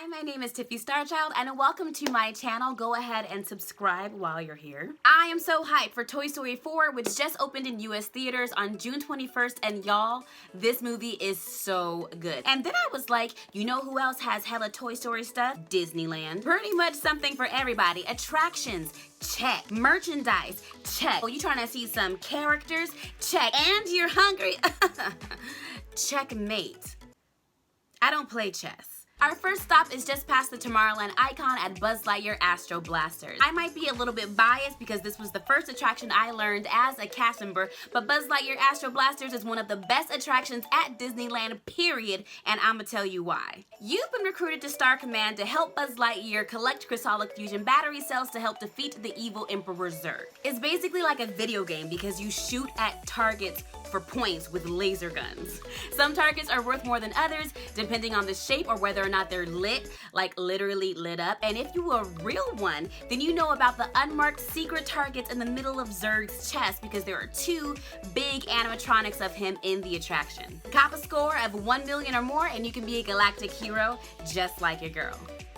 Hi, my name is Tiffy Starchild and welcome to my channel. Go ahead and subscribe while you're here. I am so hyped for Toy Story 4, which just opened in US theaters on June 21st, and y'all, this movie is so good. And then I was like, you know who else has hella Toy Story stuff? Disneyland. Pretty much something for everybody. Attractions, check. Merchandise, check. Oh, you trying to see some characters? Check. And you're hungry? Checkmate. I don't play chess. Our first stop is just past the Tomorrowland icon at Buzz Lightyear Astro Blasters. I might be a little bit biased because this was the first attraction I learned as a cast member, but Buzz Lightyear Astro Blasters is one of the best attractions at Disneyland, period, and I'ma tell you why. You've been recruited to Star Command to help Buzz Lightyear collect Crystallic Fusion battery cells to help defeat the evil Emperor Zurg. It's basically like a video game because you shoot at targets for points with laser guns. Some targets are worth more than others, depending on the shape or whether or not they're lit, like literally lit up. And if you were a real one, then you know about the unmarked secret targets in the middle of Zurg's chest because there are two big animatronics of him in the attraction. Cop a score of 1 million or more and you can be a galactic hero just like your girl.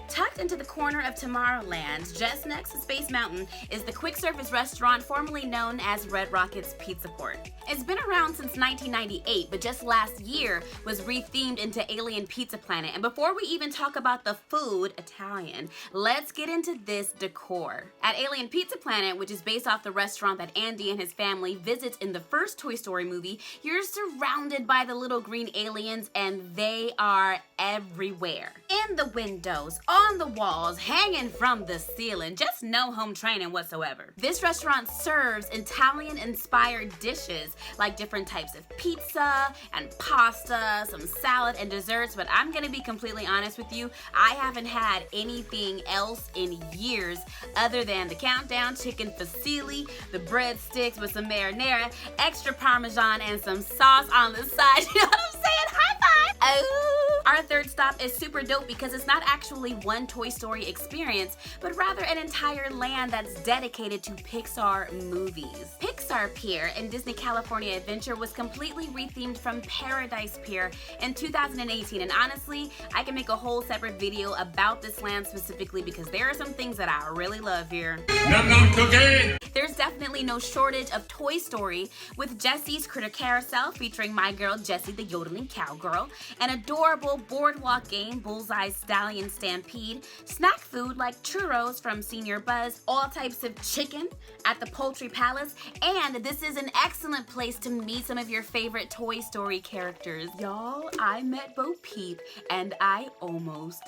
Tucked into the corner of Tomorrowland, just next to Space Mountain, is the quick service restaurant formerly known as Red Rocket's Pizza Port. It's been around since 1998, but just last year was rethemed into Alien Pizza Planet. And before we even talk about the food, Italian, let's get into this decor. At Alien Pizza Planet, which is based off the restaurant that Andy and his family visits in the first Toy Story movie, you're surrounded by the little green aliens and they are everywhere. In the windows, on the walls, hanging from the ceiling, just no home training whatsoever. This restaurant serves Italian-inspired dishes like different types of pizza and pasta, some salad and desserts, but I'm gonna be completely honest with you, I haven't had anything else in years other than the Countdown chicken fusilli, the breadsticks with some marinara, extra Parmesan, and some sauce on the side. You know what I'm saying? High five! Oh! Our third stop is super dope because it's not actually one Toy Story experience, but rather an entire land that's dedicated to Pixar movies. Pixar Pier in Disney California Adventure was completely rethemed from Paradise Pier in 2018, and honestly, I can make a whole separate video about this land specifically because there are some things that I really love here. Num num cookie! There's definitely no shortage of Toy Story with Jessie's Critter Carousel featuring my girl Jessie the yodeling cowgirl, an adorable boardwalk game, Bullseye's Stallion Stampede, snack food like churros from Senior Buzz, all types of chicken at the Poultry Palace, and this is an excellent place to meet some of your favorite Toy Story characters. Y'all, I met Bo Peep and I almost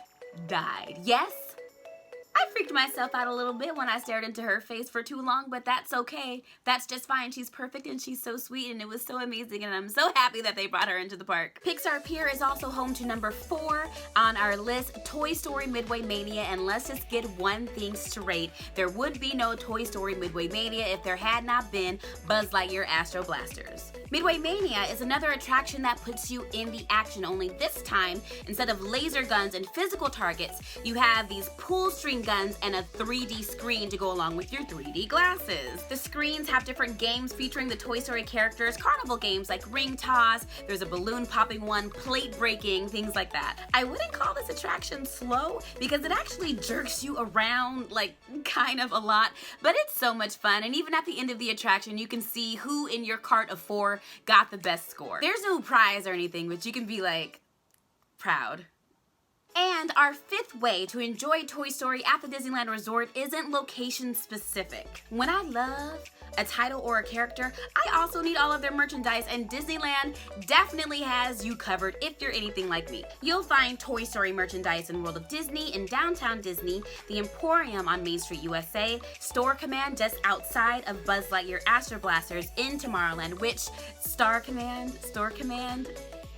died. Yes? I freaked myself out a little bit when I stared into her face for too long, but that's okay. That's just fine. She's perfect and she's so sweet and it was so amazing and I'm so happy that they brought her into the park. Pixar Pier is also home to number 4 on our list, Toy Story Midway Mania, and let's just get one thing straight. There would be no Toy Story Midway Mania if there had not been Buzz Lightyear Astro Blasters. Midway Mania is another attraction that puts you in the action, only this time, instead of laser guns and physical targets, you have these pull string guns and a 3D screen to go along with your 3D glasses. The screens have different games featuring the Toy Story characters, carnival games like ring toss, there's a balloon popping one, plate breaking, things like that. I wouldn't call this attraction slow because it actually jerks you around like kind of a lot, but it's so much fun, and even at the end of the attraction you can see who in your cart of 4 got the best score. There's no prize or anything, but you can be like proud. And our 5th way to enjoy Toy Story at the Disneyland Resort isn't location specific. When I love a title or a character, I also need all of their merchandise, and Disneyland definitely has you covered if you're anything like me. You'll find Toy Story merchandise in World of Disney, in Downtown Disney, the Emporium on Main Street, USA, Store Command just outside of Buzz Lightyear Astro Blasters in Tomorrowland, which Store Command,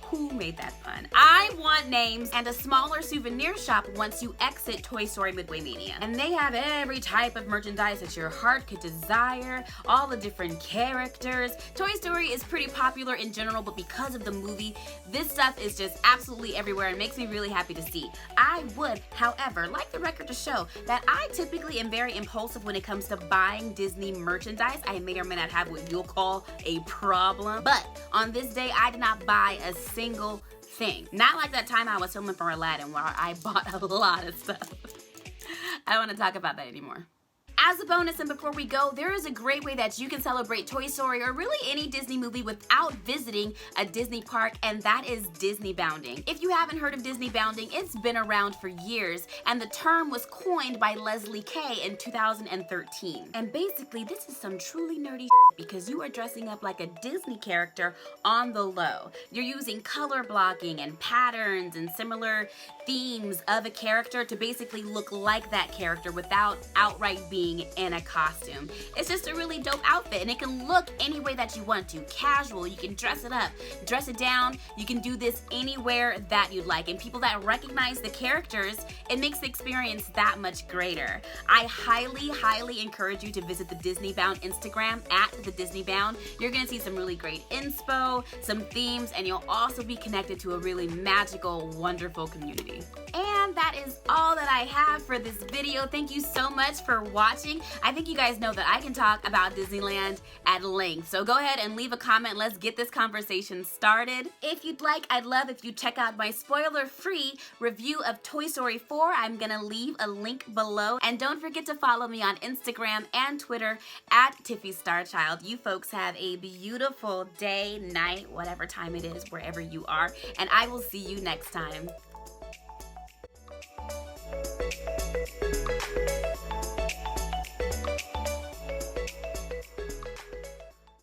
who made that pun? I want names, and a smaller souvenir shop once you exit Toy Story Midway Mania. And they have every type of merchandise that your heart could desire, all the different characters. Toy Story is pretty popular in general, but because of the movie, this stuff is just absolutely everywhere and makes me really happy to see. I would, however, like the record to show that I typically am very impulsive when it comes to buying Disney merchandise. I may or may not have what you'll call a problem, but on this day, I did not buy a single thing. Not like that time I was filming for Aladdin where I bought a lot of stuff. I don't want to talk about that anymore. As a bonus, and before we go, there is a great way that you can celebrate Toy Story or really any Disney movie without visiting a Disney park, and that is Disney bounding. If you haven't heard of Disney bounding, it's been around for years, and the term was coined by Leslie Kay in 2013. And basically, this is some truly nerdy because you are dressing up like a Disney character on the low. You're using color blocking and patterns and similar themes of a character to basically look like that character without outright being in a costume. It's just a really dope outfit, and it can look any way that you want to. Casual, you can dress it up, dress it down. You can do this anywhere that you'd like, and people that recognize the characters, it makes the experience that much greater. I highly encourage you to visit the Disney Bound Instagram at the Disney Bound. You're gonna see some really great inspo, some themes, and you'll also be connected to a really magical, wonderful community. And that is all that I have for this video. Thank you so much for watching. I think you guys know that I can talk about Disneyland at length. So go ahead and leave a comment. Let's get this conversation started. If you'd like, I'd love if you check out my spoiler-free review of Toy Story 4. I'm gonna leave a link below. And don't forget to follow me on Instagram and Twitter at Tiffy Starchild. You folks have a beautiful day, night, whatever time it is, wherever you are. And I will see you next time.